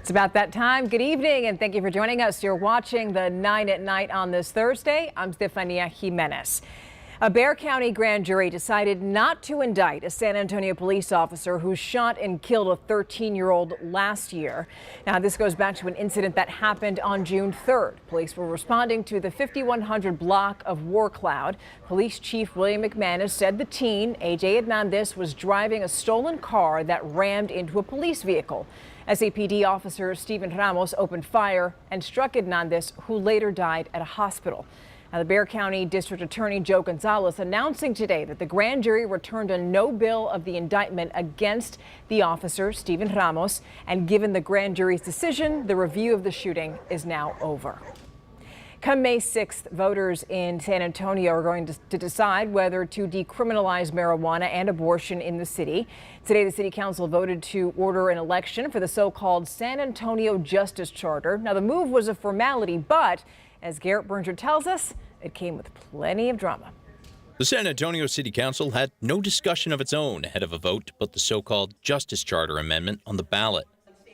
It's about that time. Good evening, and thank you for joining us. You're watching the 9 at Night on this Thursday. I'm Stephania Jimenez. A Bexar County grand jury decided not to indict a San Antonio police officer who shot and killed a 13-year-old last year. Now, this goes back to an incident that happened on June 3rd. Police were responding to the 5100 block of War Cloud. Police Chief William McManus said the teen, AJ Hernandez, was driving a stolen car that rammed into a police vehicle. SAPD officer Stephen Ramos opened fire and struck Hernandez, who later died at a hospital. Now, the Bexar County District Attorney Joe Gonzalez announcing today that the grand jury returned a no bill of the indictment against the officer, Stephen Ramos, and given the grand jury's decision, the review of the shooting is now over. Come May 6th, voters in San Antonio are going to decide whether to decriminalize marijuana and abortion in the city. Today, the city council voted to order an election for the so-called San Antonio Justice Charter. Now, the move was a formality, but as Garrett Berger tells us, it came with plenty of drama. The San Antonio City Council had no discussion of its own ahead of a vote to put the so-called Justice Charter amendment on the ballot.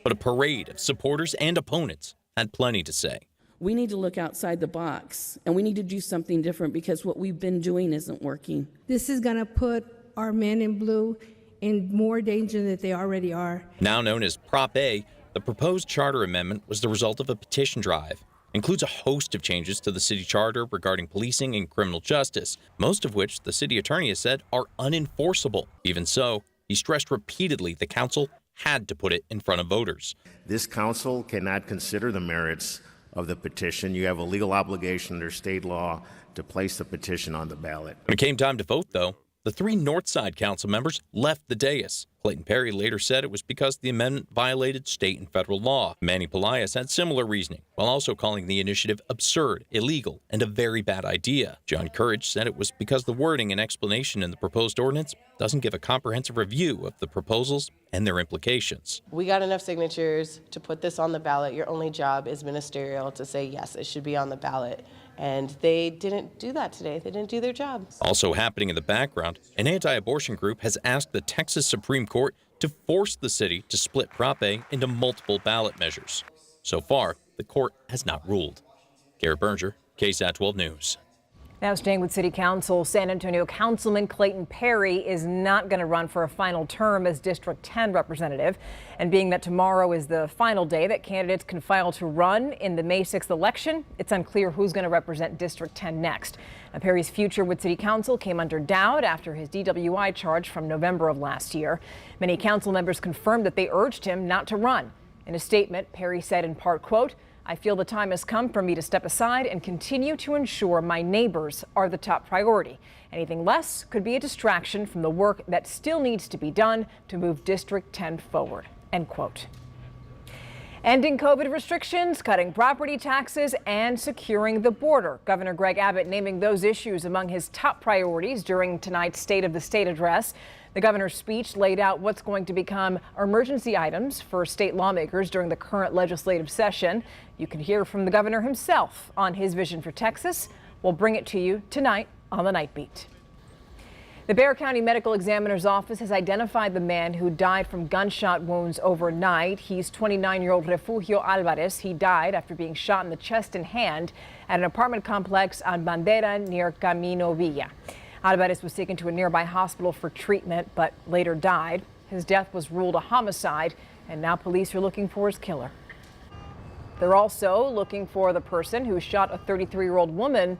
But a parade of supporters and opponents had plenty to say. We need to look outside the box, and we need to do something different because what we've been doing isn't working. This is going to put our men in blue in more danger than they already are. Now known as Prop A, the proposed charter amendment was the result of a petition drive. Includes a host of changes to the city charter regarding policing and criminal justice, most of which the city attorney has said are unenforceable. Even so, he stressed repeatedly the council had to put it in front of voters. This council cannot consider the merits of the petition. You have a legal obligation under state law to place the petition on the ballot. When it came time to vote, though, the three Northside council members left the dais. Clayton Perry later said it was because the amendment violated state and federal law. Manny Pelaez had similar reasoning, while also calling the initiative absurd, illegal, and a very bad idea. John Courage said it was because the wording and explanation in the proposed ordinance doesn't give a comprehensive review of the proposals and their implications. We got enough signatures to put this on the ballot. Your only job is ministerial to say, yes, it should be on the ballot. And they didn't do that today. They didn't do their job. Also happening in the background, an anti-abortion group has asked the Texas Supreme Court to force the city to split Prop A into multiple ballot measures. So far, the court has not ruled. Garrett Berger, KSAT 12 News. Now staying with City Council, San Antonio Councilman Clayton Perry is not going to run for a final term as District 10 representative. And being that tomorrow is the final day that candidates can file to run in the May 6th election, it's unclear who's going to represent District 10 next. Now, Perry's future with City Council came under doubt after his DWI charge from November of last year. Many council members confirmed that they urged him not to run. In a statement, Perry said in part, quote, "I feel the time has come for me to step aside and continue to ensure my neighbors are the top priority. Anything less could be a distraction from the work that still needs to be done to move District 10 forward." End quote. Ending COVID restrictions, cutting property taxes, and securing the border. Governor Greg Abbott naming those issues among his top priorities during tonight's State of the State address. The governor's speech laid out what's going to become emergency items for state lawmakers during the current legislative session. You can hear from the governor himself on his vision for Texas. We'll bring it to you tonight on the Nightbeat. The Bexar County Medical Examiner's Office has identified the man who died from gunshot wounds overnight. He's 29-year-old Refugio Alvarez. He died after being shot in the chest and hand at an apartment complex on Bandera near Camino Villa. Alvarez was taken to a nearby hospital for treatment, but later died. His death was ruled a homicide, and now police are looking for his killer. They're also looking for the person who shot a 33-year-old woman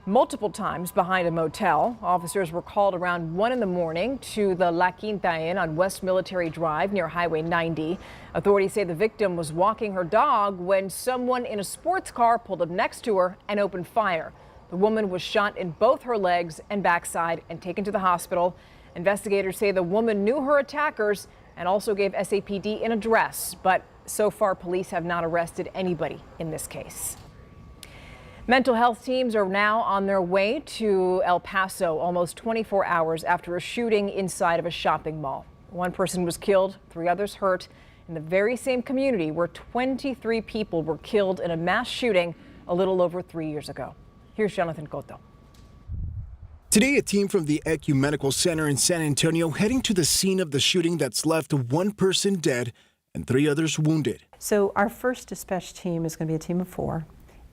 multiple times behind a motel. Officers were called around 1 in the morning to the La Quinta Inn on West Military Drive near Highway 90. Authorities say the victim was walking her dog when someone in a sports car pulled up next to her and opened fire. The woman was shot in both her legs and backside and taken to the hospital. Investigators say the woman knew her attackers and also gave SAPD an address, but so far police have not arrested anybody in this case. Mental health teams are now on their way to El Paso almost 24 hours after a shooting inside of a shopping mall. One person was killed, 3 others hurt in the very same community where 23 people were killed in a mass shooting a little over 3 years ago. Here's Jonathan Cotto. Today, a team from the Ecumenical Center in San Antonio heading to the scene of the shooting that's left one person dead and 3 others wounded. So our first dispatch team is going to be a team of 4,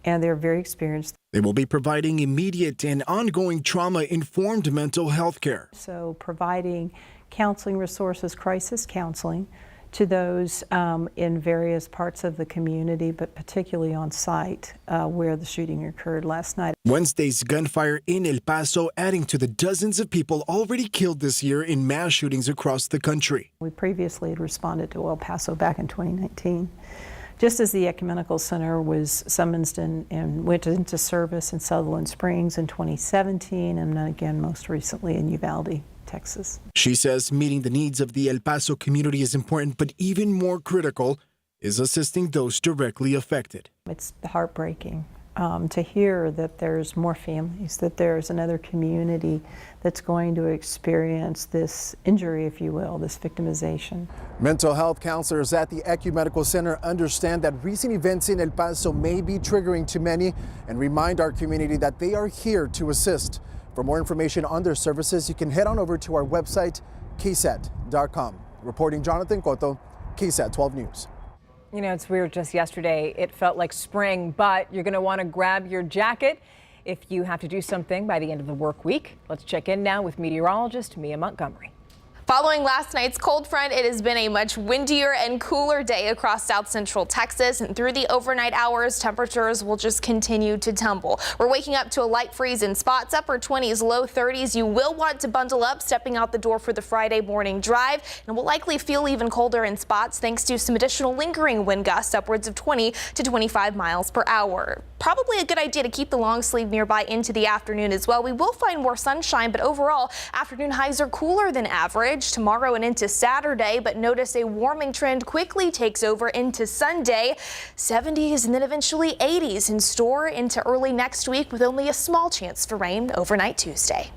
and they're very experienced. They will be providing immediate and ongoing trauma-informed mental health care. So providing counseling resources, crisis counseling, to those in various parts of the community, but particularly on site where the shooting occurred last night. Wednesday's gunfire in El Paso adding to the dozens of people already killed this year in mass shootings across the country. We previously had responded to El Paso back in 2019. Just as the Ecumenical Center was summoned and went into service in Sutherland Springs in 2017, and then again most recently in Uvalde, Texas. She says meeting the needs of the El Paso community is important, but even more critical is assisting those directly affected. It's heartbreaking to hear that there's more families, that there's another community that's going to experience this injury, if you will, this victimization. Mental health counselors at the Ecumenical Center understand that recent events in El Paso may be triggering to many and remind our community that they are here to assist. For more information on their services, you can head on over to our website, KSAT.com. Reporting Jonathan Cotto, KSAT 12 News. You know, it's weird. Just yesterday, it felt like spring, but you're going to want to grab your jacket if you have to do something by the end of the work week. Let's check in now with meteorologist Mia Montgomery. Following last night's cold front, it has been a much windier and cooler day across south central Texas, and through the overnight hours, temperatures will just continue to tumble. We're waking up to a light freeze in spots, upper 20s, low 30s. You will want to bundle up stepping out the door for the Friday morning drive, and will likely feel even colder in spots thanks to some additional lingering wind gusts upwards of 20 to 25 miles per hour. Probably a good idea to keep the long sleeve nearby into the afternoon as well. We will find more sunshine, but overall, afternoon highs are cooler than average tomorrow and into Saturday, but notice a warming trend quickly takes over into Sunday. 70s and then eventually 80s in store into early next week, with only a small chance for rain overnight Tuesday.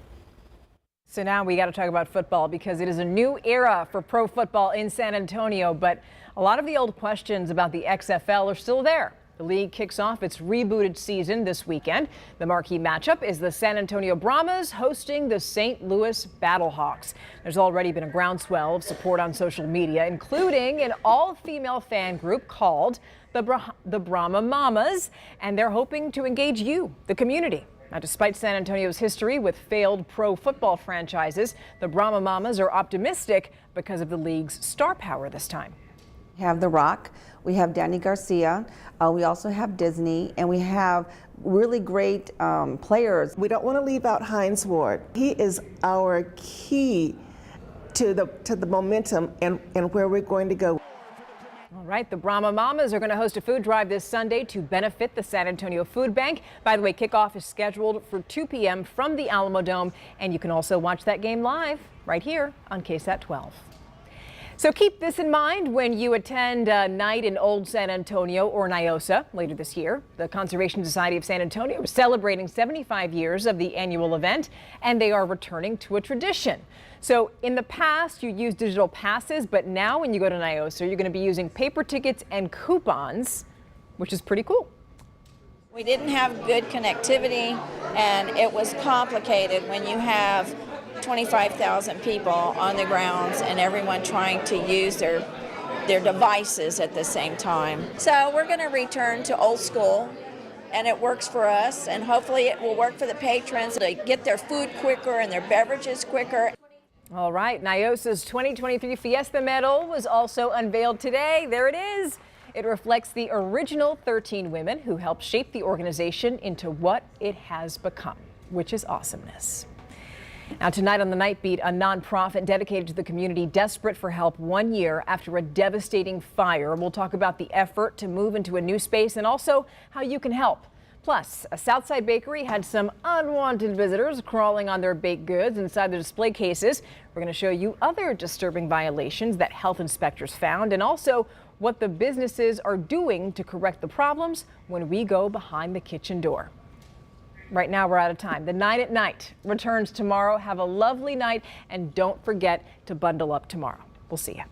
So now we got to talk about football, because it is a new era for pro football in San Antonio, but a lot of the old questions about the XFL are still there. The league kicks off its rebooted season this weekend. The marquee matchup is the San Antonio Brahmas hosting the St. Louis Battlehawks. There's already been a groundswell of support on social media, including an all-female fan group called the Brahma Mamas, and they're hoping to engage you, the community. Now, despite San Antonio's history with failed pro football franchises, the Brahma Mamas are optimistic because of the league's star power this time. We have The Rock, we have Danny Garcia, we also have Disney, and we have really great players. We don't want to leave out Hines Ward. He is our key to the momentum and where we're going to go. All right, the Brahma Mamas are going to host a food drive this Sunday to benefit the San Antonio Food Bank. By the way, kickoff is scheduled for 2 p.m. from the Alamo Dome, and you can also watch that game live right here on KSAT 12. So keep this in mind when you attend Night in Old San Antonio, or NIOSA, later this year. The Conservation Society of San Antonio is celebrating 75 years of the annual event, and they are returning to a tradition. So in the past, you used digital passes, but now when you go to NIOSA, you're going to be using paper tickets and coupons, which is pretty cool. We didn't have good connectivity, and it was complicated when you have 25,000 people on the grounds and everyone trying to use their devices at the same time. So we're going to return to old school, and it works for us, and hopefully it will work for the patrons to get their food quicker and their beverages quicker. All right, NIOSA's 2023 Fiesta Medal was also unveiled today. There it is. It reflects the original 13 women who helped shape the organization into what it has become, which is awesomeness. Now tonight on the Nightbeat, a nonprofit dedicated to the community desperate for help 1 year after a devastating fire. We'll talk about the effort to move into a new space and also how you can help. Plus, a Southside bakery had some unwanted visitors crawling on their baked goods inside the display cases. We're going to show you other disturbing violations that health inspectors found, and also what the businesses are doing to correct the problems when we go behind the kitchen door. Right now, we're out of time. The Night at Night returns tomorrow. Have a lovely night, and don't forget to bundle up tomorrow. We'll see you.